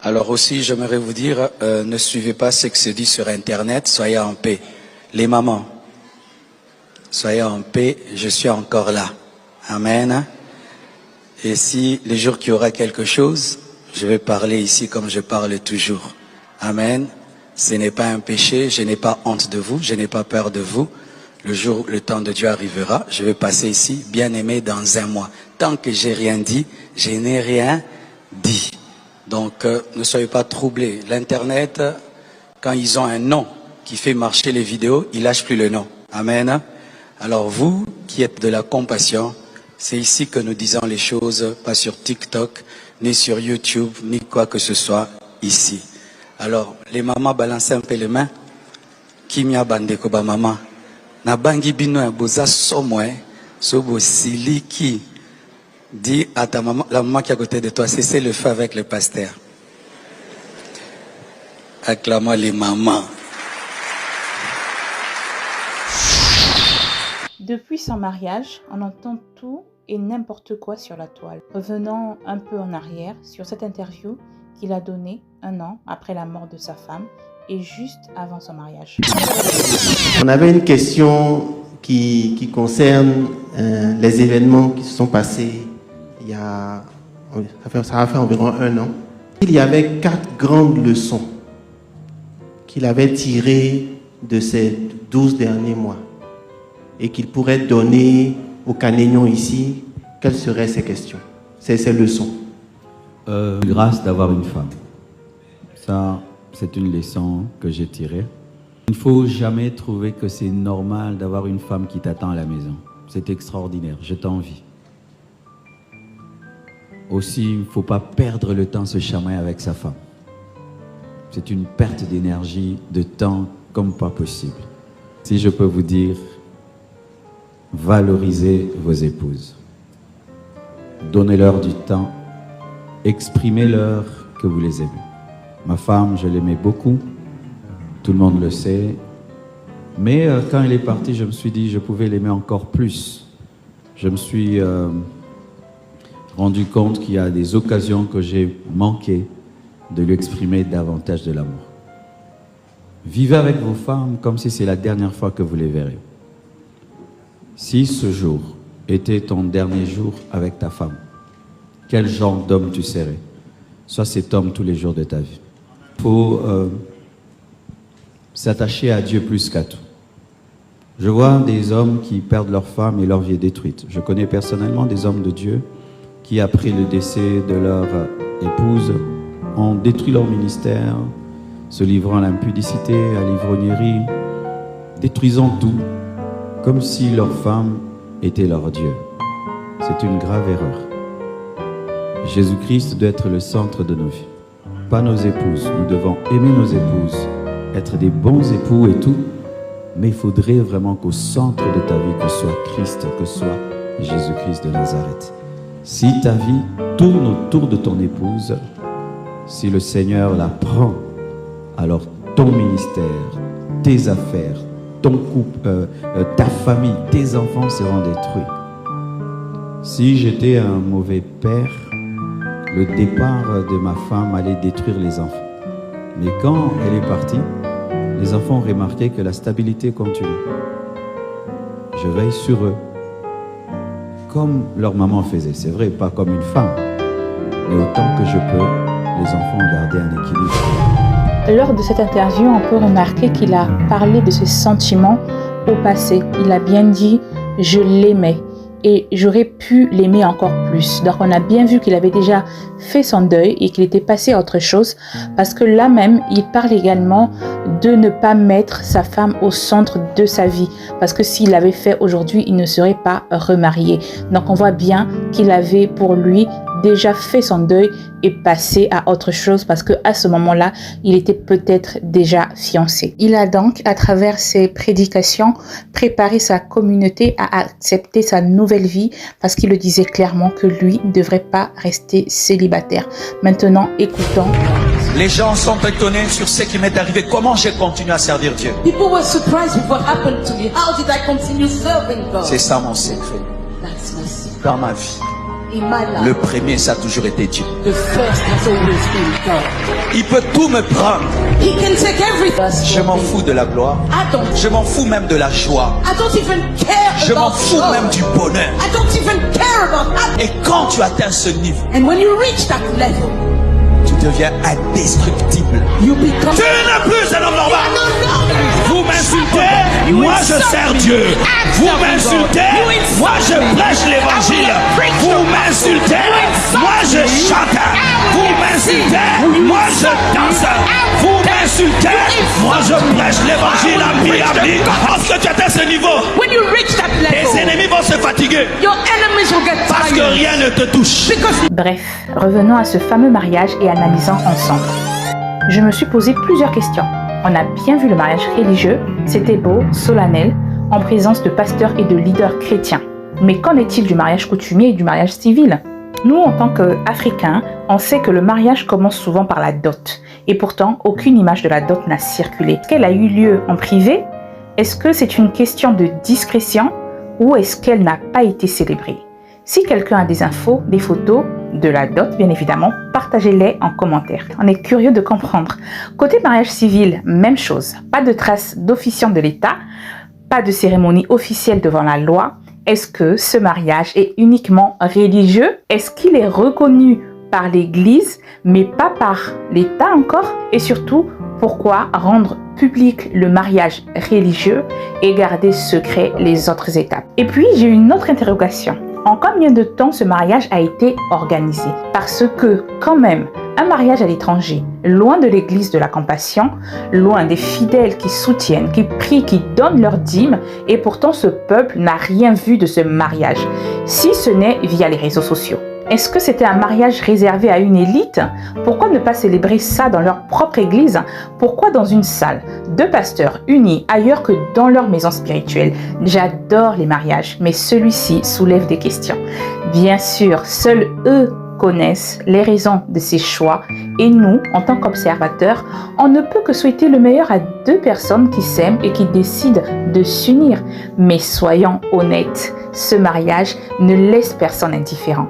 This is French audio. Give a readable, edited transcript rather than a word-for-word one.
Alors aussi, j'aimerais vous dire, ne suivez pas ce qui se dit sur Internet, soyez en paix. Les mamans, soyez en paix, je suis encore là. Amen. Et si les jours qu'il y aura quelque chose, je vais parler ici comme je parle toujours. Amen. Ce n'est pas un péché, je n'ai pas honte de vous, je n'ai pas peur de vous. Le jour où le temps de Dieu arrivera, je vais passer ici, bien aimé, dans 1 mois. Tant que j'ai rien dit, je n'ai rien dit. Donc, ne soyez pas troublés. L'Internet, quand ils ont un nom qui fait marcher les vidéos, ils lâchent plus le nom. Amen. Alors vous, qui êtes de la compassion, c'est ici que nous disons les choses, pas sur TikTok, ni sur YouTube, ni quoi que ce soit, ici. Alors, les mamans balancez un peu les mains. Kimia bandeko ba maman. Na bangi bino ya boza somwe, sobo siliki. Dis à ta maman, la maman qui est à côté de toi, cessez le feu avec le pasteur. Acclamons les mamans. Depuis son mariage, on entend tout et n'importe quoi sur la toile. Revenons un peu en arrière sur cette interview qu'il a donnée 1 an après la mort de sa femme et juste avant son mariage. On avait une question qui concerne les événements qui se sont passés ça a fait environ 1 an. Il y avait 4 grandes leçons qu'il avait tirées de ces 12 derniers mois et qu'il pourrait donner aux Canénions ici. Quelles seraient ces questions, ces leçons? Grâce d'avoir une femme. Ça, c'est une leçon que j'ai tirée. Il ne faut jamais trouver que c'est normal d'avoir une femme qui t'attend à la maison. C'est extraordinaire, je t'envie. Aussi, il ne faut pas perdre le temps se chamailler avec sa femme. C'est une perte d'énergie, de temps comme pas possible. Si je peux vous dire, valorisez vos épouses. Donnez-leur du temps. Exprimez-leur que vous les aimez. Ma femme, je l'aimais beaucoup. Tout le monde le sait. Mais quand elle est partie, je me suis dit, je pouvais l'aimer encore plus. Je me suis rendu compte qu'il y a des occasions que j'ai manqué de lui exprimer davantage de l'amour. Vivez avec vos femmes comme si c'est la dernière fois que vous les verrez. Si ce jour était ton dernier jour avec ta femme, quel genre d'homme tu serais? Sois cet homme tous les jours de ta vie. Il faut s'attacher à Dieu plus qu'à tout. Je vois des hommes qui perdent leur femme et leur vie est détruite. Je connais personnellement des hommes de Dieu qui, après le décès de leur épouse, ont détruit leur ministère, se livrant à l'impudicité, à l'ivrognerie, détruisant tout, comme si leur femme était leur Dieu. C'est une grave erreur. Jésus-Christ doit être le centre de nos vies, pas nos épouses. Nous devons aimer nos épouses, être des bons époux et tout, mais il faudrait vraiment qu'au centre de ta vie, que soit Christ, que soit Jésus-Christ de Nazareth. Si ta vie tourne autour de ton épouse, si le Seigneur la prend, alors ton ministère, tes affaires, ton couple, ta famille, tes enfants seront détruits. Si j'étais un mauvais père, le départ de ma femme allait détruire les enfants. Mais quand elle est partie, les enfants ont remarqué que la stabilité continue. Je veille sur eux, comme leur maman faisait. C'est vrai, pas comme une femme, mais autant que je peux, les enfants ont gardé un équilibre. Lors de cette interview, on peut remarquer qu'il a parlé de ses sentiments au passé. Il a bien dit « je l'aimais » et j'aurais pu l'aimer encore plus. Donc on a bien vu qu'il avait déjà fait son deuil et qu'il était passé à autre chose, parce que là même, il parle également de ne pas mettre sa femme au centre de sa vie, parce que s'il l'avait fait aujourd'hui, il ne serait pas remarié. Donc on voit bien qu'il avait pour lui déjà fait son deuil et passé à autre chose, parce que à ce moment-là, il était peut-être déjà fiancé. Il a donc, à travers ses prédications, préparé sa communauté à accepter sa nouvelle vie, parce qu'il le disait clairement que lui ne devrait pas rester célibataire. Maintenant, écoutons. Les gens sont étonnés sur ce qui m'est arrivé. Comment j'ai continué à servir Dieu? People were surprised with what happened to me. How did I continue serving God? C'est ça mon secret That's my secret. dans ma vie. in my life, le premier, ça a toujours été Dieu. the first has always been God. Il peut tout me prendre. He can take everything. Je m'en fous de la gloire. Je m'en fous même de la joie. I don't even care Je m'en about fous joy. même du bonheur. I don't even care about happiness. Et quand tu atteins ce niveau, And when you reach that level, tu deviens indestructible. you become. Tu n'es plus un homme normal. No, no. Vous m'insultez, moi je sers Dieu. Vous m'insultez, moi je prêche l'évangile. Vous m'insultez, moi je chante. Vous m'insultez, moi je danse. Vous m'insultez, moi je prêche l'évangile à mi. Parce que tu atteins ce niveau, When you reach that tes level, ennemis vont se fatiguer. your enemies will get Parce que tired. rien ne te touche. Because Bref, revenons à ce fameux mariage et analysons ensemble. Je me suis posé plusieurs questions. On a bien vu le mariage religieux, c'était beau, solennel, en présence de pasteurs et de leaders chrétiens. Mais qu'en est-il du mariage coutumier et du mariage civil? Nous, en tant qu'Africains, on sait que le mariage commence souvent par la dot. Et pourtant, aucune image de la dot n'a circulé. Est-ce qu'elle a eu lieu en privé? Est-ce que c'est une question de discrétion? Ou est-ce qu'elle n'a pas été célébrée? Si quelqu'un a des infos, des photos de la dot, bien évidemment, partagez-les en commentaire. On est curieux de comprendre. Côté mariage civil, même chose. Pas de traces d'officiant de l'État, pas de cérémonie officielle devant la loi. Est-ce que ce mariage est uniquement religieux? Est-ce qu'il est reconnu par l'Église, mais pas par l'État encore? Et surtout, pourquoi rendre public le mariage religieux et garder secret les autres étapes? Et puis, j'ai une autre interrogation. En combien de temps ce mariage a été organisé? Parce que, quand même, un mariage à l'étranger, loin de l'église de la compassion, loin des fidèles qui soutiennent, qui prient, qui donnent leur dîme, et pourtant ce peuple n'a rien vu de ce mariage, si ce n'est via les réseaux sociaux. Est-ce que c'était un mariage réservé à une élite? Pourquoi ne pas célébrer ça dans leur propre église? Pourquoi dans une salle? Deux pasteurs unis ailleurs que dans leur maison spirituelle? J'adore les mariages, mais celui-ci soulève des questions. Bien sûr, seuls eux connaissent les raisons de ces choix et nous, en tant qu'observateurs, on ne peut que souhaiter le meilleur à deux personnes qui s'aiment et qui décident de s'unir. Mais soyons honnêtes, ce mariage ne laisse personne indifférent.